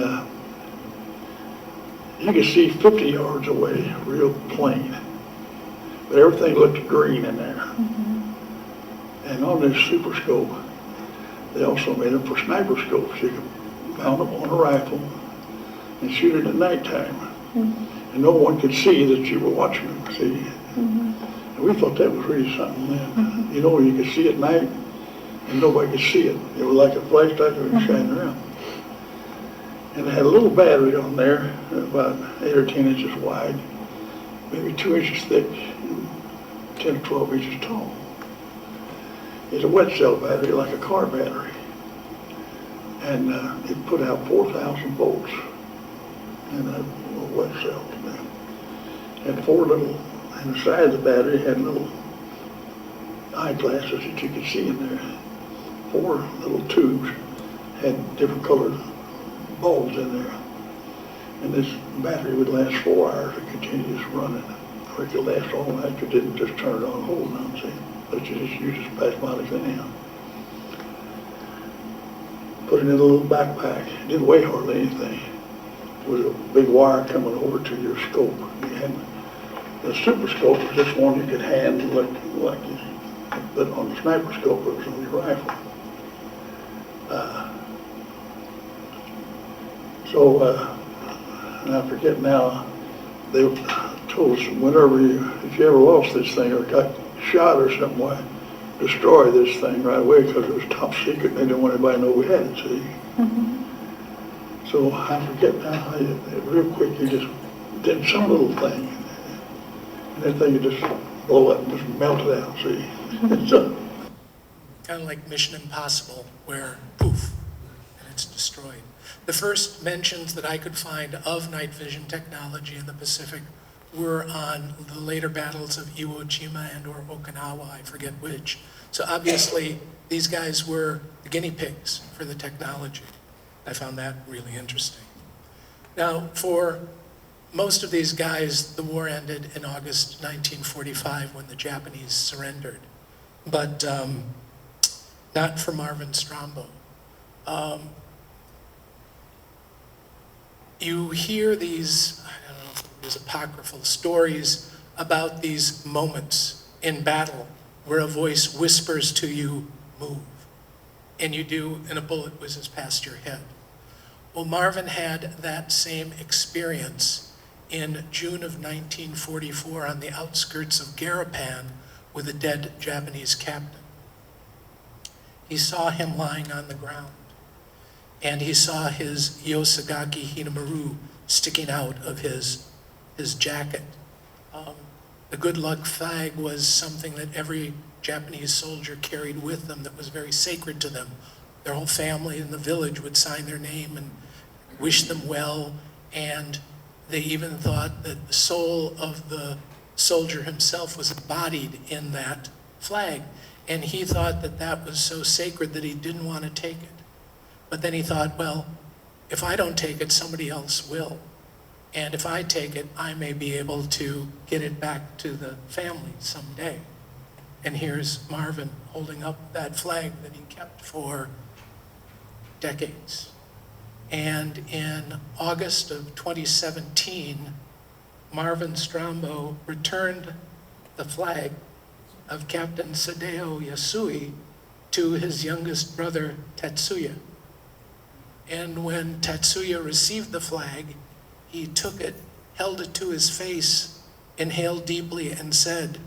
you could see 50 yards away, real plain. But everything looked green in there. And on this super scope, they also made them for sniper scopes. You could mount them on a rifle and shoot it at nighttime. And no one could see that you were watching them, see. And we thought that was really something then. You know, you could see at night and nobody could see it. It was like a flashlight that was shining around. And it had a little battery on there, about 8 or 10 inches wide, maybe 2 inches thick, and 10 or 12 inches tall. It's a wet cell battery, like a car battery. And it put out 4,000 volts in a wet cell. And 4 little, and the side of the battery had little eyeglasses that you could see in there. 4 little tubes had different colored bulbs in there. And this battery would last 4 hours of continuous running. Or it could last all night. You didn't just turn it on and hold it on, see. But you just use it spasmodics anyhow. Put it in a little backpack. It didn't weigh hardly anything. With a big wire coming over to your scope. And the super scope was this one you could hand and look like you, but on the sniper scope it was on your rifle. And I forget now, they told us whenever if you ever lost this thing or got shot or something, why destroy this thing right away, because it was top secret and they didn't want anybody to know we had it, see. So I forget now, real quick you just did some little thing, and that thing would just blow up and just melt it out, see. So, Kind of like Mission Impossible, where poof, and it's destroyed. The first mentions that I could find of night vision technology in the Pacific were on the later battles of Iwo Jima and or Okinawa, I forget which. So obviously, these guys were the guinea pigs for the technology. I found that really interesting. Now, for most of these guys, the war ended in August 1945 when the Japanese surrendered, but not for Marvin Strombo. You hear these, I don't know, these apocryphal stories about these moments in battle where a voice whispers to you, move, and you do, and a bullet whizzes past your head. Well, Marvin had that same experience in June of 1944 on the outskirts of Garapan with a dead Japanese captain. He saw him lying on the ground, and he saw his Yosagaki Hinamaru sticking out of his jacket. The good luck flag was something that every Japanese soldier carried with them that was very sacred to them. Their whole family in the village would sign their name and wish them well, and they even thought that the soul of the soldier himself was embodied in that flag. And he thought that that was so sacred that he didn't want to take it. But then he thought, well, if I don't take it, somebody else will. And if I take it, I may be able to get it back to the family someday. And here's Marvin holding up that flag that he kept for decades. And in August of 2017, Marvin Strombo returned the flag of Captain Sadeo Yasui to his youngest brother, Tetsuya. And when Tetsuya received the flag, he took it, held it to his face, inhaled deeply, and said,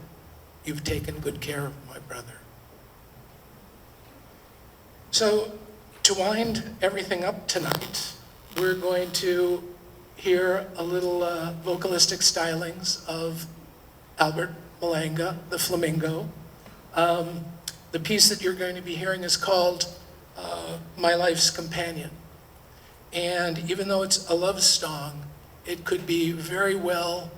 "You've taken good care of my brother." So, to wind everything up tonight, we're going to hear a little vocalistic stylings of Albert Malanga, the Flamingo. The piece that you're going to be hearing is called My Life's Companion. And even though it's a love song, it could be very well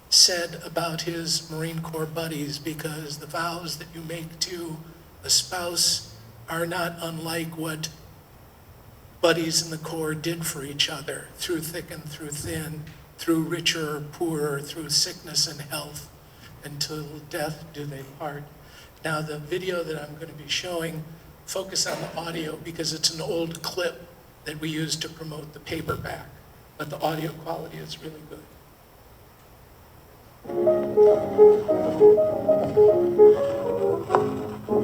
said about his Marine Corps buddies, because the vows that you make to a spouse are not unlike what buddies in the Corps did for each other, through thick and through thin, through richer or poorer, through sickness and health, until death do they part. Now, the video that I'm going to be showing, focus on the audio because it's an old clip that we used to promote the paperback, but the audio quality is really good.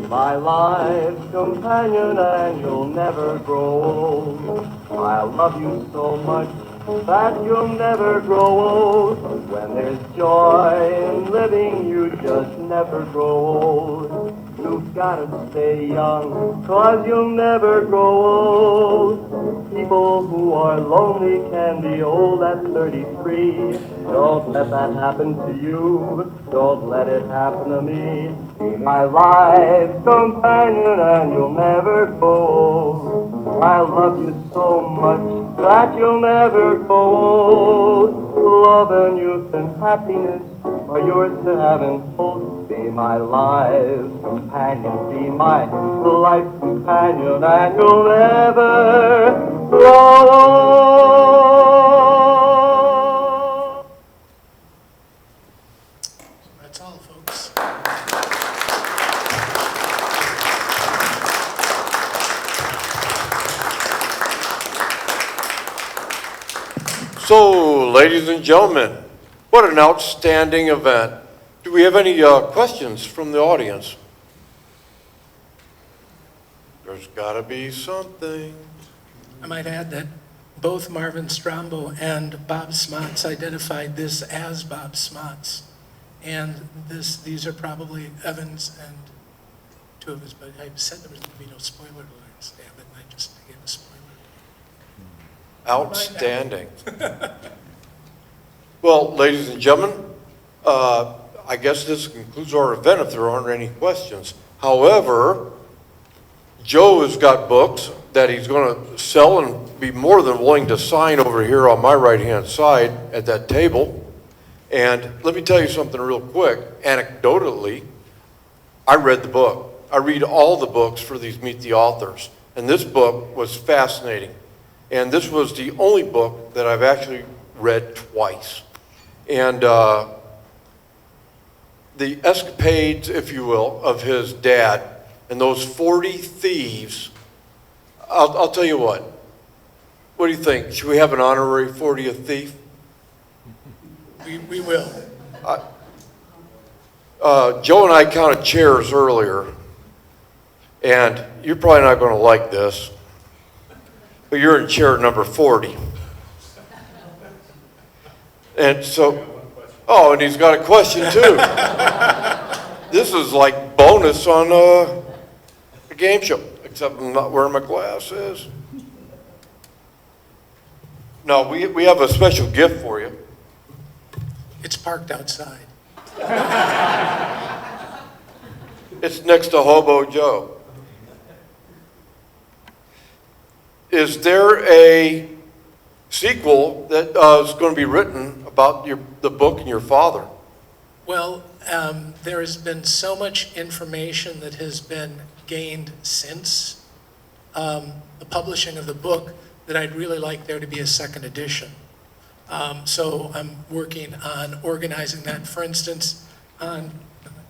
My life's companion, and you'll never grow old. I love you so much that you'll never grow old. When there's joy in living, you just never grow old. You've gotta stay young, 'cause you'll never grow old. People who are lonely can be old at 33. Don't let that happen to you. Don't let it happen to me. Be my life's companion and you'll never grow old. I love you so much that you'll never grow old. Love and youth and happiness are yours to have and hold. Be my life's companion, be my life's companion, and you'll never grow old. That's all, folks. So, ladies and gentlemen, what an outstanding event. Do we have any questions from the audience? There's got to be something. I might add that both Marvin Strombo and Bob Smots identified this as Bob Smots. And these are probably Evans and two of his buddies. I said there was going to be no spoiler alerts, damn it, and I just gave a spoiler. Outstanding. Well, ladies and gentlemen, I guess this concludes our event if there aren't any questions. However, Joe has got books that he's going to sell and be more than willing to sign over here on my right-hand side at that table. And let me tell you something real quick. Anecdotally, I read the book. I read all the books for these Meet the Authors. And this book was fascinating. And this was the only book that I've actually read twice. And the escapades, if you will, of his dad and those 40 thieves, I'll tell you what. What do you think? Should we have an honorary 40th thief? We will. Joe and I counted chairs earlier, and you're probably not going to like this, but you're in chair number 40. And so, oh, and he's got a question too. This is like bonus on a game show, except I'm not wearing my glasses. No, we have a special gift for you. It's parked outside. It's next to Hobo Joe. Is there a sequel that is going to be written about the book and your father? Well, there has been so much information that has been gained since the publishing of the book that I'd really like there to be a second edition. So I'm working on organizing that. For instance, let's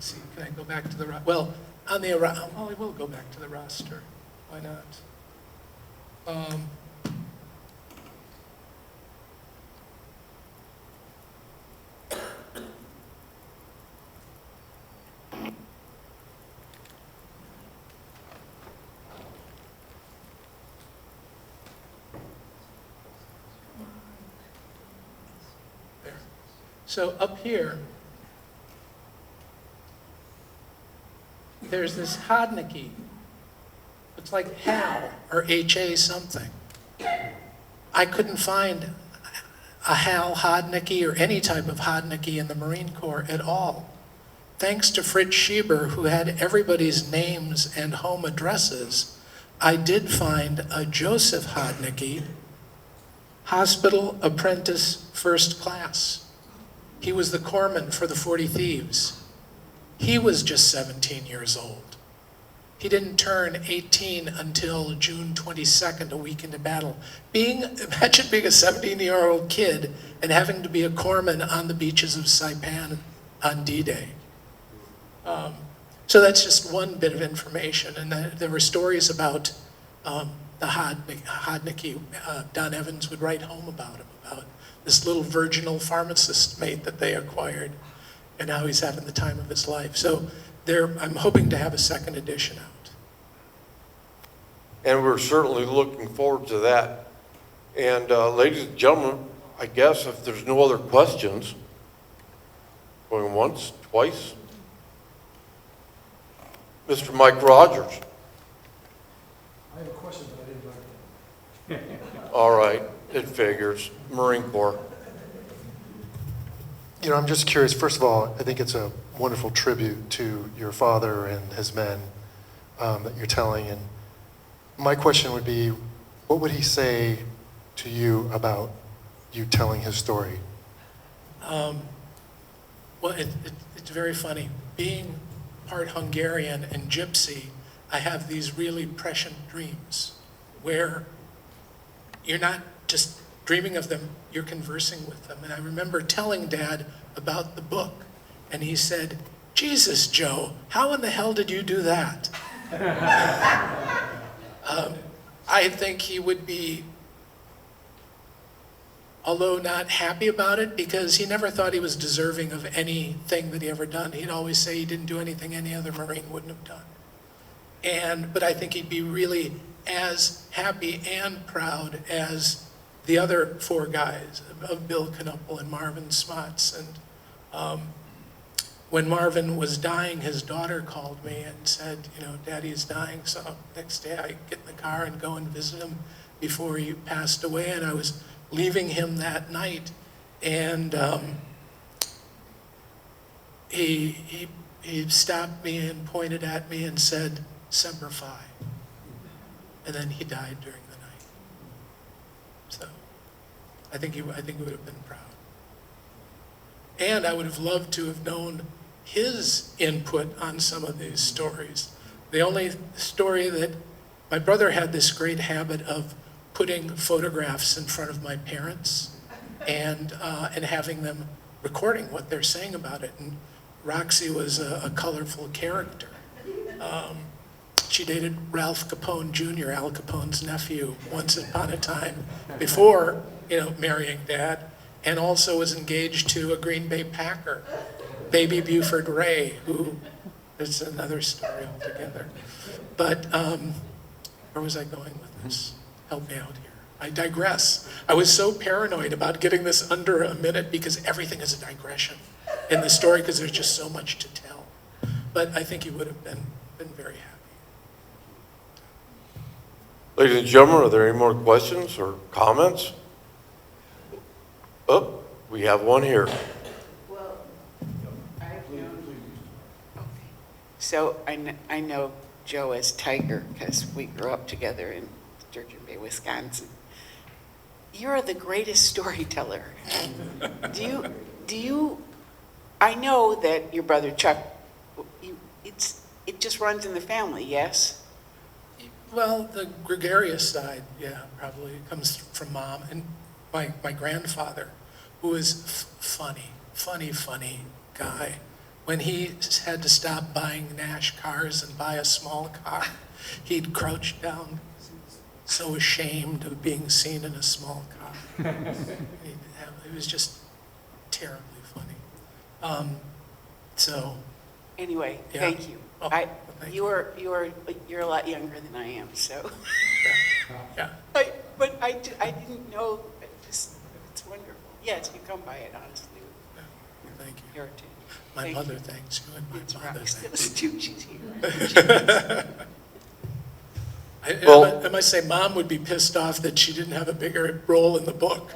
see, can I go back to the, well, on the, well, I will go back to the roster. Why not? So up here, there's this Hodnicki. It's like Hal or H.A. something. I couldn't find a Hal Hodnicki or any type of Hodnicki in the Marine Corps at all. Thanks to Fritz Schieber, who had everybody's names and home addresses, I did find a Joseph Hodnicki, hospital apprentice first class. He was the corpsman for the 40 Thieves. He was just 17 years old. He didn't turn 18 until June 22nd, a week into battle. Imagine being a 17-year-old kid and having to be a corpsman on the beaches of Saipan on D-Day. So that's just one bit of information. And there were stories about the Hodnicki. Don Evans would write home about him, about this little virginal pharmacist mate that they acquired, and how he's having the time of his life. So I'm hoping to have a second edition out. And we're certainly looking forward to that. And ladies and gentlemen, I guess if there's no other questions, going once, twice. Mr. Mike Rogers. I have a question, but I didn't like it. All right, it figures. Marine Corps. You know, I'm just curious, first of all, I think it's a wonderful tribute to your father and his men that you're telling. And my question would be, what would he say to you about you telling his story? Well, it's very funny. Being part Hungarian and gypsy, I have these really prescient dreams where you're not just dreaming of them, you're conversing with them. And I remember telling Dad about the book, and he said, "Jesus, Joe, how in the hell did you do that?" I think he would be, although not happy about it, because he never thought he was deserving of anything that he ever done. He'd always say he didn't do anything any other Marine wouldn't have done. But I think he'd be really as happy and proud as the other four guys of Bill Knuppel and Marvin Smots. And when Marvin was dying, his daughter called me and said, you know, Daddy is dying. So next day I get in the car and go and visit him before he passed away. And I was leaving him that night, and he stopped me and pointed at me and said, "Semper Fi." And then he died during the night. So I think he would have been proud. And I would have loved to have known his input on some of these stories. The only story that my brother had this great habit of putting photographs in front of my parents and having them recording what they're saying about it. And Roxy was a colorful character. She dated Ralph Capone Jr., Al Capone's nephew, once upon a time before, marrying Dad, and also was engaged to a Green Bay Packer, Baby Buford Ray, who is another story altogether. But where was I going with this? Help me out here. I digress. I was so paranoid about getting this under a minute because everything is a digression in the story because there's just so much to tell. But I think he would have been very happy. Ladies and gentlemen, are there any more questions or comments? Oh, we have one here. Well, I've known, okay. So I know Joe as Tiger because we grew up together in Sturgeon Bay, Wisconsin. You're the greatest storyteller. Do you, I know that your brother Chuck, it just runs in the family, yes? Well, the gregarious side, yeah, probably comes from Mom and my grandfather, who was funny guy. When he had to stop buying Nash cars and buy a small car, he'd crouch down, so ashamed of being seen in a small car. It was just terribly funny. So. Anyway, Yeah. thank you. Oh, thank you. You're a lot younger than I am, so. Yeah. But I didn't know. It's wonderful. Yes, you come by it honestly. thank you. Your too. My Thank mother you. thanks you, and It's my father Rox thanks does you. too, she's here. Well- I must say, Mom would be pissed off that she didn't have a bigger role in the book.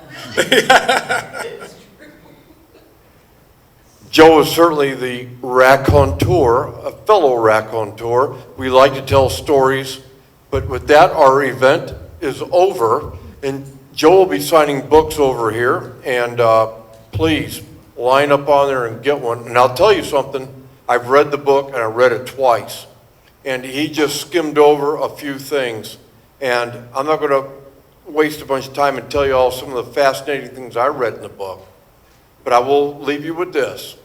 Joe is certainly the raconteur, a fellow raconteur. We like to tell stories, but with that, our event is over, and Joe will be signing books over here, and please line up on there and get one. And I'll tell you something, I've read the book and I read it twice, and he just skimmed over a few things, and I'm not going to waste a bunch of time and tell you all some of the fascinating things I read in the book, but I will leave you with this.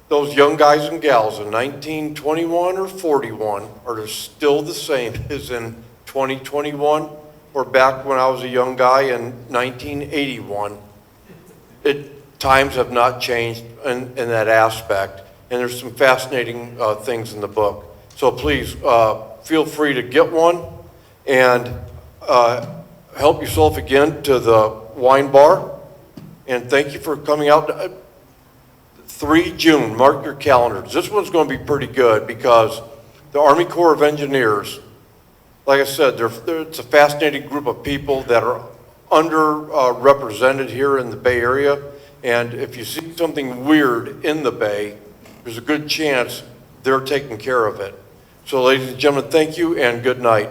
Those young guys and gals in 1921 or 41 are still the same as in 2021 or back when I was a young guy in 1981. Times have not changed in that aspect, and there's some fascinating things in the book. So please feel free to get one and help yourself again to the wine bar. And thank you for coming out. 3 June, mark your calendars. This one's going to be pretty good because the Army Corps of Engineers, like I said, it's a fascinating group of people that are underrepresented here in the Bay Area. And if you see something weird in the Bay, there's a good chance they're taking care of it. So ladies and gentlemen, thank you and good night.